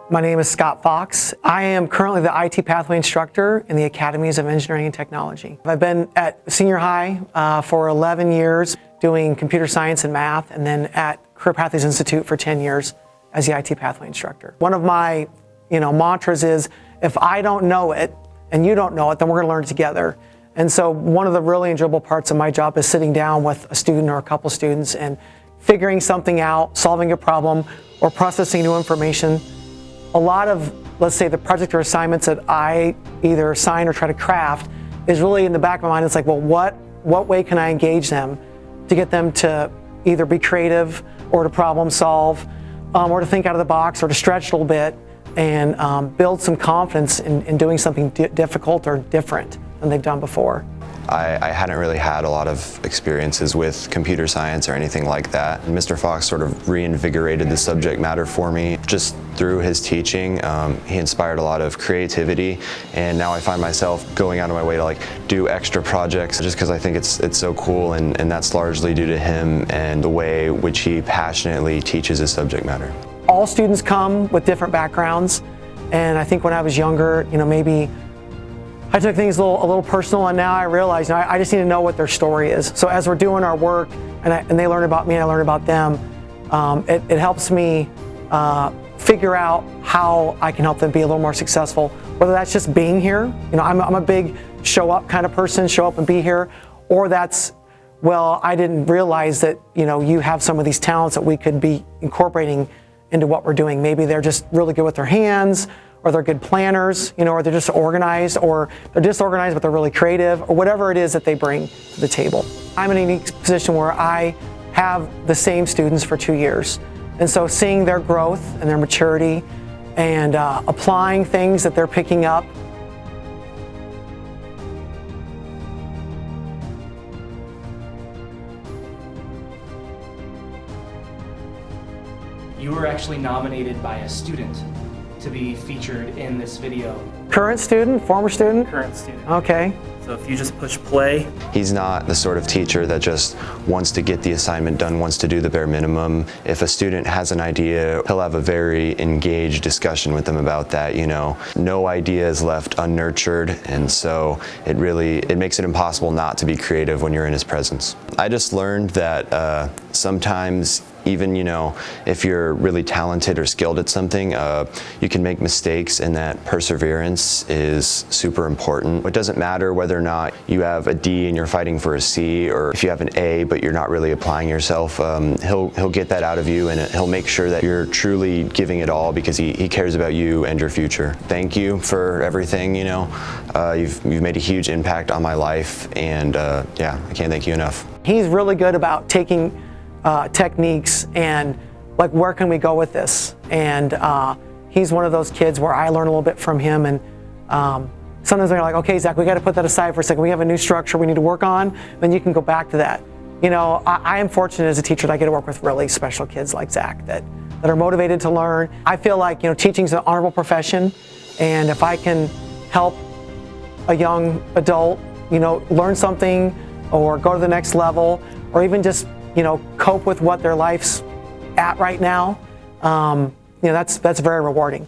My name is Scott Fox. I am currently the IT pathway instructor in the Academies of Engineering and Technology. I've been at senior high for 11 years doing computer science and math, and then at Career Pathways Institute for 10 years as the IT pathway instructor. One of my mantras is, if I don't know it and you don't know it, then we're going to learn together. And so one of the really enjoyable parts of my job is sitting down with a student or a couple students and figuring something out, solving a problem, or processing new information. A lot of, let's say, the project or assignments that I either assign or try to craft is really in the back of my mind. It's like, well, what way can I engage them to get them to either be creative or to problem solve, or to think out of the box, or to stretch a little bit and build some confidence in doing something difficult or different than they've done before. I hadn't really had a lot of experiences with computer science or anything like that. And Mr. Fox sort of reinvigorated the subject matter for me. Just through his teaching, he inspired a lot of creativity, and now I find myself going out of my way to do extra projects just because I think it's so cool, and that's largely due to him and the way which he passionately teaches his subject matter. All students come with different backgrounds, and I think when I was younger, maybe I took things a little personal, and now I realize I just need to know what their story is. So as we're doing our work and they learn about me and I learn about them, it helps me figure out how I can help them be a little more successful, whether that's just being here. I'm a big show up kind of person, show up and be here, or that's, well, I didn't realize that you have some of these talents that we could be incorporating into what we're doing. Maybe they're just really good with their hands, or they're good planners, or they're just organized, or they're disorganized but they're really creative, or whatever it is that they bring to the table. I'm in a unique position where I have the same students for 2 years. And so seeing their growth and their maturity and applying things that they're picking up. You were actually nominated by a student to be featured in this video. Current student, former student? Current student. Okay. So if you just push play. He's not the sort of teacher that just wants to get the assignment done, wants to do the bare minimum. If a student has an idea, he'll have a very engaged discussion with them about that. No idea is left unnurtured, and so it makes it impossible not to be creative when you're in his presence. I just learned that sometimes, even if you're really talented or skilled at something, you can make mistakes, and that perseverance is super important. It doesn't matter whether or not you have a D and you're fighting for a C, or if you have an A but you're not really applying yourself. He'll get that out of you, and he'll make sure that you're truly giving it all because he cares about you and your future. Thank you for everything. You've made a huge impact on my life, and yeah, I can't thank you enough. He's really good about taking techniques and where can we go with this, and he's one of those kids where I learn a little bit from him, and sometimes they're like, okay, Zach, we got to put that aside for a second, we have a new structure we need to work on, then you can go back to that. I am fortunate as a teacher that I get to work with really special kids like Zach that are motivated to learn. I feel like teaching is an honorable profession, and if I can help a young adult learn something or go to the next level, or even just cope with what their life's at right now, that's very rewarding.